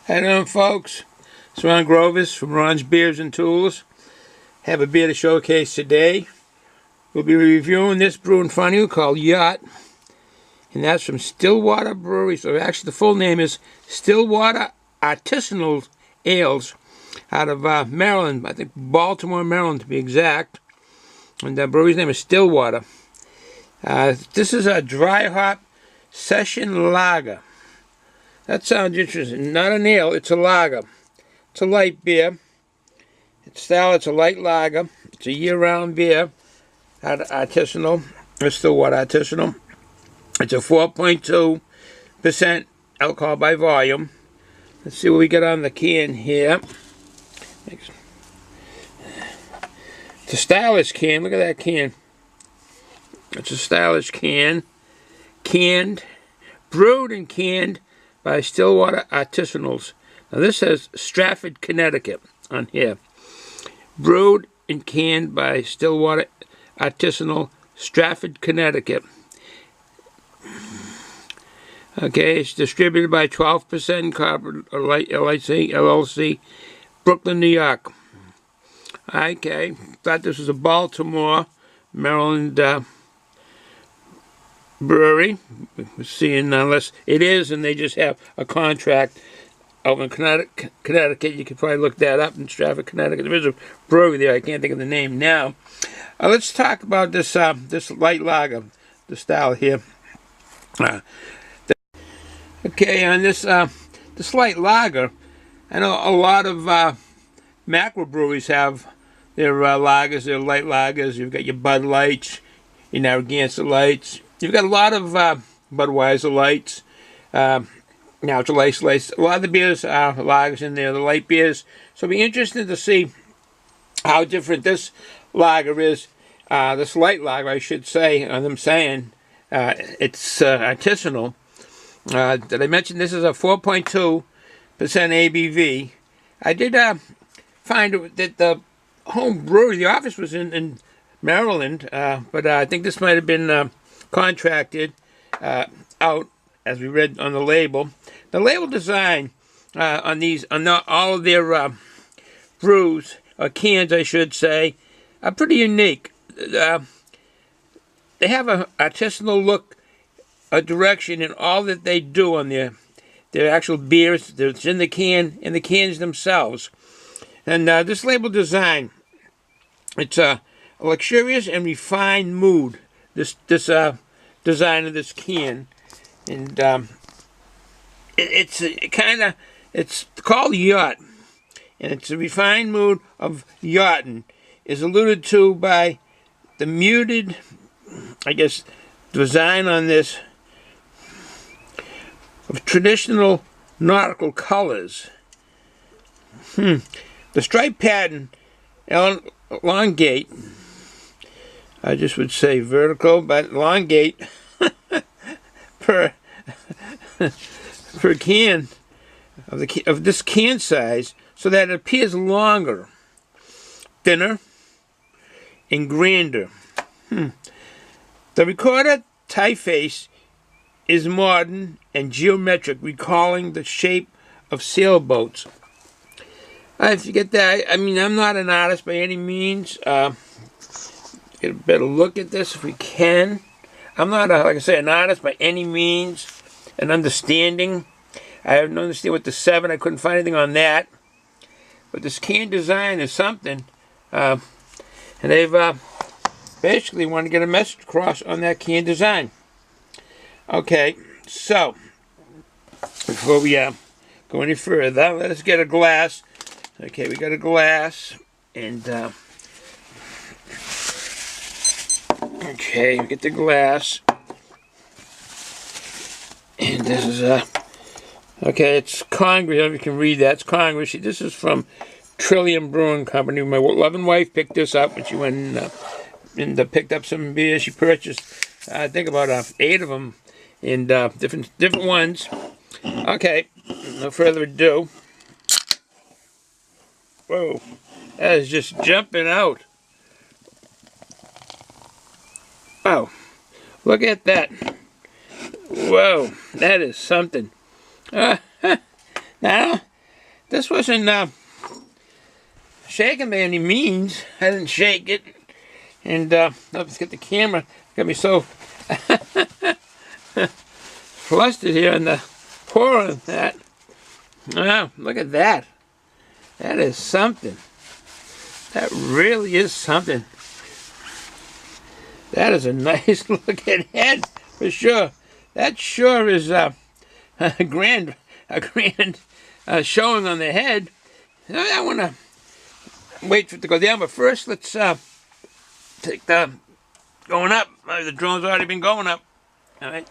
How you doing, folks? It's Ron Grovis from Ron's Beers and Tools. Have a beer to showcase today. We'll be reviewing this brew in front of you called Yacht. And that's from Stillwater Brewery. So actually the full name is Stillwater Artisanal Ales out of Maryland. I think Baltimore, Maryland to be exact. And the brewery's name is Stillwater. This is a dry hop session lager. That sounds interesting. Not an ale, it's a lager. It's a light beer. It's a light lager. It's a year-round beer. Artisanal. It's Stillwater Artisanal. It's a 4.2% alcohol by volume. Let's see what we got on the can here. It's a stylish can. Look at that can. It's a stylish can. Canned. Brewed and canned by Stillwater Artisanals. Now this says Stratford, Connecticut on here. Brewed and canned by Stillwater Artisanal, Stratford, Connecticut. Okay, it's distributed by 12% Carbon LLC, Brooklyn, New York. Okay, thought this was a Baltimore, Maryland brewery. We're seeing, unless it is, and they just have a contract over in Connecticut. You could probably look that up in Stratford, Connecticut. There is a brewery there. I can't think of the name now. Let's talk about this this light lager, the style here. Okay, on this this light lager, I know a lot of macro breweries have their lagers, their light lagers. You've got your Bud Lights, your Narragansett Lights. You've got a lot of Budweiser Lights, Natural Lights. A lot of the beers are lagers in there, the light beers. So it'll be interesting to see how different this lager is. This light lager, I should say, on them saying it's artisanal. Did I mention this is a 4.2% ABV? I did find that the home brewery, the office was in Maryland, but I think this might have been contracted out, as we read on the label. The label design on all of their brews, or cans I should say, are pretty unique. They have an artisanal look, a direction in all that they do on their actual beers that's in the can, and the cans themselves. And this label design, it's a luxurious and refined mood. This design of this can, and it's called Yacht, and it's a refined mood of yachting, is alluded to by the muted, I guess, design on this of traditional nautical colors. The stripe pattern elongate. I just would say vertical, but elongate per can of this can size, so that it appears longer, thinner, and grander. The recorded typeface is modern and geometric, recalling the shape of sailboats. If you get that, I mean, I'm not an artist by any means. Get a better look at this if we can. I'm not, like I say, an artist by any means. An understanding. I don't understand what the 7. I couldn't find anything on that. But this can design is something. And they've basically want to get a message across on that can design. Okay, so before we go any further, let us get a glass. Okay, we got a glass, and okay, we get the glass, and this is okay, it's Congress. If you can read that, it's Congress. This is from Trillium Brewing Company. My loving wife picked this up when she went and picked up some beers. She purchased, I think, about 8 of them in different ones. Okay, no further ado. Whoa, that is just jumping out. Wow, look at that. Whoa, that is something. Now, this wasn't shaken by any means. I didn't shake it. And let's get the camera. Got me so flustered here in the pour of that. Wow, look at that. That is something. That really is something. That is a nice looking head for sure. That sure is a grand showing on the head. I want to wait for it to go down, but first let's take the going up. The drone's already been going up. All right.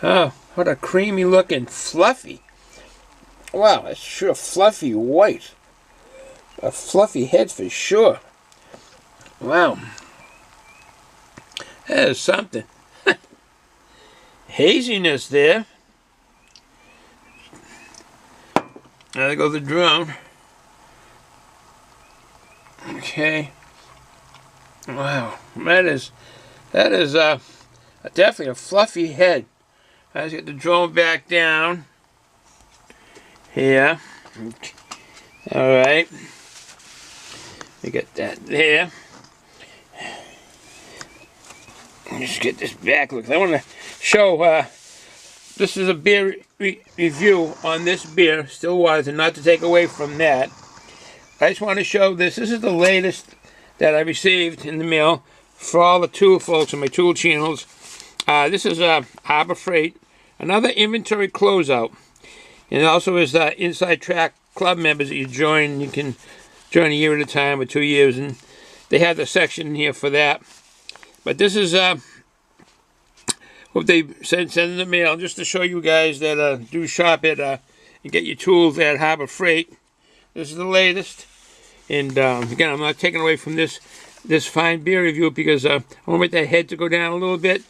Oh, what a creamy looking fluffy. Wow, that's sure fluffy white. A fluffy head for sure. Wow. That is something. Haziness there. There goes the drone. Okay. Wow. That is definitely a fluffy head. Let's get the drone back down. Here. Alright. We get that there. Just get this back look. I want to show, this is a beer review on this beer, Stillwater, not to take away from that. I just want to show this. This is the latest that I received in the mail for all the tool folks on my tool channels. This is Harbor Freight, another inventory closeout. And it also is Inside Track Club members that you join. You can join a year at a time or 2 years, and they have the section here for that. But this is what they send in the mail, just to show you guys that do shop at and get your tools at Harbor Freight. This is the latest, and again, I'm not taking away from this fine beer review because I want that head to go down a little bit,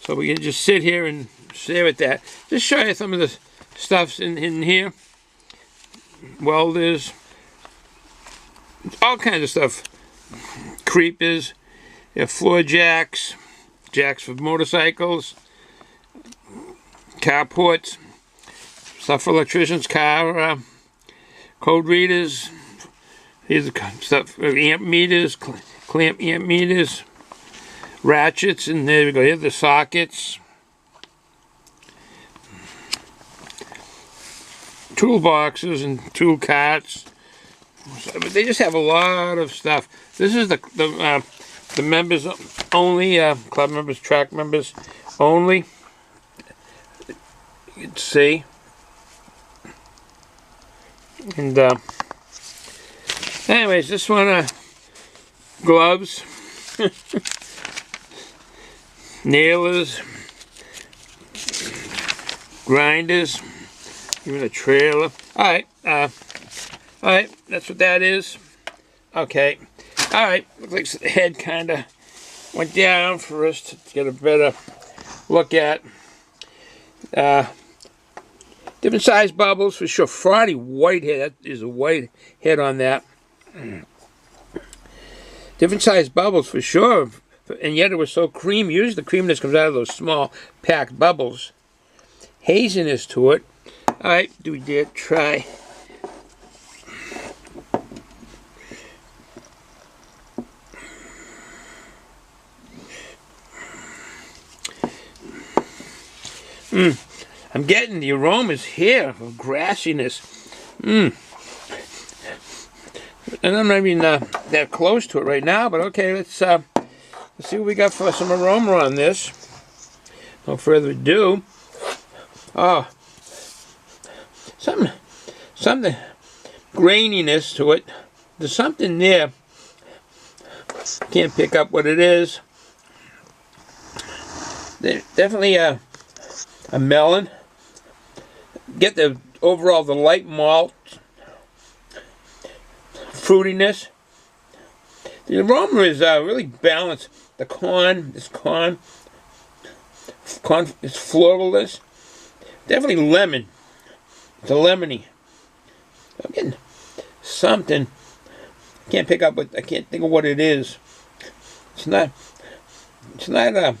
so we can just sit here and stare at that. Just show you some of the stuff's in here. Welders, all kinds of stuff. Creepers, floor jacks, jacks for motorcycles, carports, stuff for electricians, car code readers. Here's the stuff for amp meters, clamp amp meters, ratchets, and there we go. Here's the sockets. Toolboxes and tool carts. But they just have a lot of stuff. This is the members only, club members, track members only. You can see. And anyways, this one, gloves, nailers, grinders, even a trailer. Alright, that's what that is. Okay. Alright, looks like the head kind of went down for us to get a better look at. Different size bubbles for sure. Frothy white head. That is a white head on that. Different size bubbles for sure. And yet it was so creamy. Usually the creaminess comes out of those small packed bubbles. Haziness to it. Alright, do we dare try? I'm getting the aromas here of grassiness. And I'm not even that close to it right now, but okay, let's see what we got for some aroma on this. No further ado. Oh, something graininess to it. There's something there. Can't pick up what it is. Definitely a melon. Get the overall the light malt fruitiness. The aroma is really balanced. The corn is floralness. Definitely lemon. It's a lemony. I'm getting something. I can't pick up what I can't think of what it is. It's not a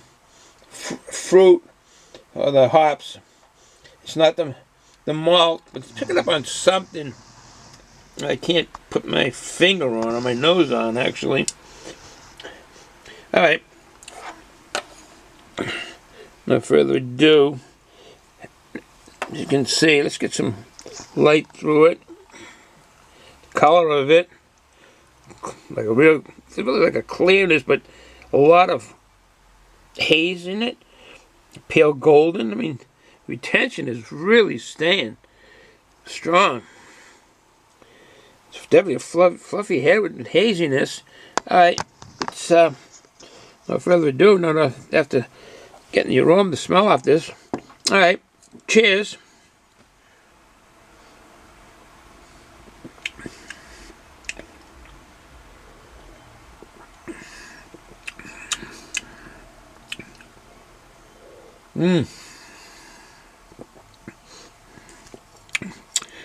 fruit. or the hops. It's not the malt, but it's picking up on something I can't put my finger on, or my nose on, actually. All right. No further ado. As you can see, let's get some light through it. The color of it, like a real, it's really like a clearness, but a lot of haze in it. Pale golden. I mean, retention is really staying strong. It's definitely a fluffy hair with haziness. All right, it's no further ado. No, after getting the aroma, the smell off this. All right, cheers.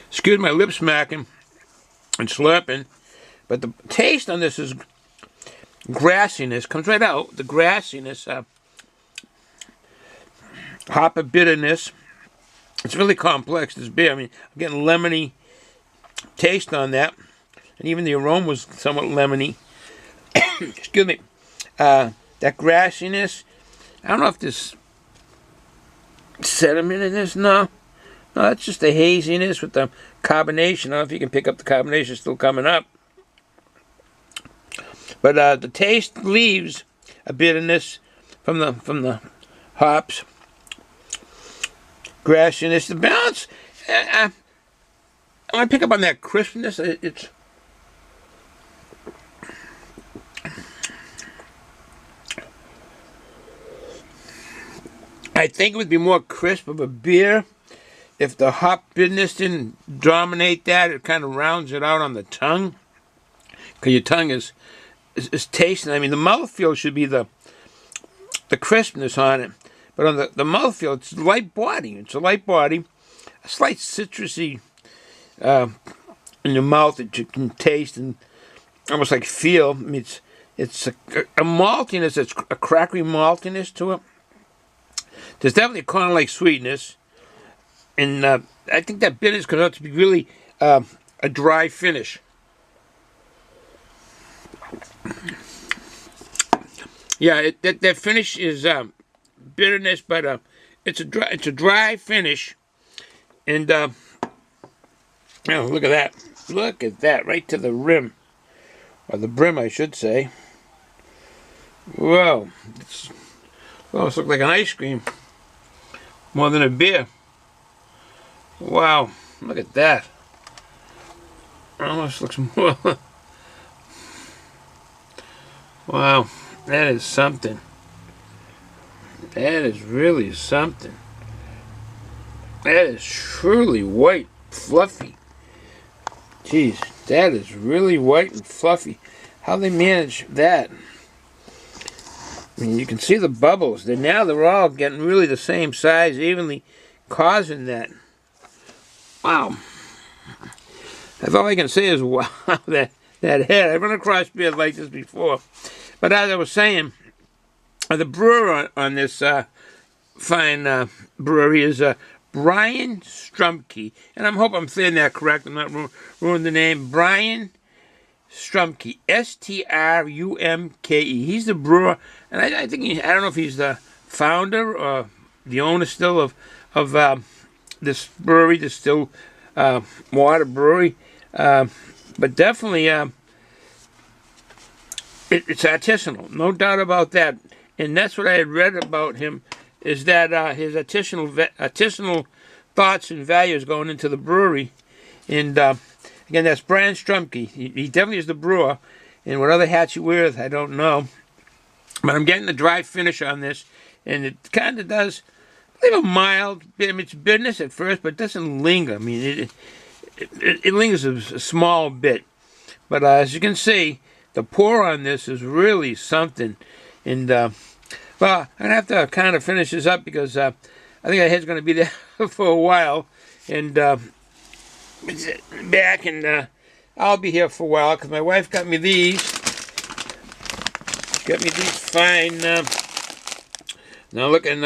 Excuse my lip smacking and slurping, but the taste on this is grassiness. Comes right out. The grassiness, hopper bitterness. It's really complex, this beer. I mean, I'm getting lemony taste on that, and even the aroma was somewhat lemony. Excuse me. That grassiness. I don't know if there's sediment in this. No, that's just the haziness with the carbonation. I don't know if you can pick up the carbonation still coming up. But the taste leaves a bitterness from the hops. Grassiness. The balance, I want to pick up on that crispness. It's I think it would be more crisp of a beer if the hop bitterness didn't dominate that. It kind of rounds it out on the tongue, because your tongue is tasting. I mean, the mouthfeel should be the crispness on it, but on the mouthfeel, it's light body. It's a light body, a slight citrusy in your mouth that you can taste and almost like feel. I mean, it's a maltiness. It's a crackery maltiness to it. There's definitely a corn-like sweetness, and I think that bitterness comes out to be really a dry finish. Yeah, that finish is bitterness, but it's a dry finish, and oh, look at that! Look at that, right to the rim, or the brim, I should say. Whoa! It's almost looks like an ice cream, more than a beer. Wow! Look at that! Almost looks more. Wow! That is something. That is really something. That is truly white, fluffy. Jeez, that is really white and fluffy. How they manage that? I mean, you can see the bubbles. They're all getting really the same size, evenly causing that. Wow. That's all I can say is wow, that head. I've run across beers like this before. But as I was saying, the brewer on this fine brewery is Brian Strumke. And I hope I'm saying that correct. I'm not ruining the name. Brian Strumke. Strumke. He's the brewer. And I think I don't know if he's the founder or the owner still of this brewery, the Stillwater brewery. But definitely it's artisanal. No doubt about that. And that's what I had read about him, is that his artisanal thoughts and values going into the brewery. And again, that's Brian Strumke. He definitely is the brewer. And what other hats he wears, I don't know. But I'm getting the dry finish on this, and it kind of does leave a mild bit. I mean, it's bitterness at first, but it doesn't linger. I mean, it lingers a small bit. But as you can see, the pour on this is really something. And well, I'm gonna have to kind of finish this up because I think our head's gonna be there for a while, and back, and I'll be here for a while because my wife got me these. She got me these fine, now looking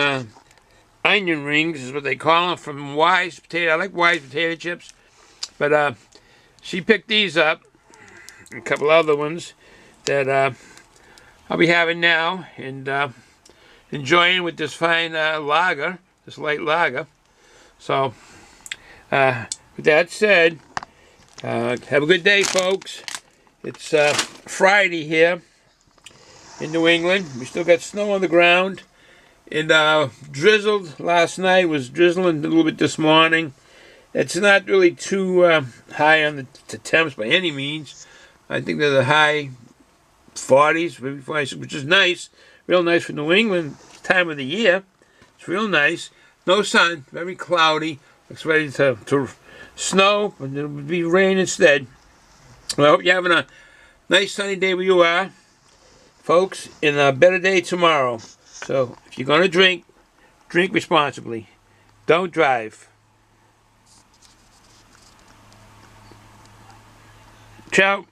onion rings is what they call them, from Wise Potato. I like Wise potato chips, but she picked these up, and a couple other ones that I'll be having now, and enjoying with this fine lager, this light lager. So, with that said, have a good day, folks. It's Friday here in New England. We still got snow on the ground, and drizzled last night. Was drizzling a little bit this morning. It's not really too high on the temps by any means. I think they're the high 40s, maybe 46, which is nice. Real nice for New England time of the year. It's real nice. No sun, very cloudy. Looks ready to snow, and it'll be rain instead. Well, I hope you're having a nice sunny day where you are, folks, and a better day tomorrow. So, if you're going to drink, drink responsibly. Don't drive. Ciao.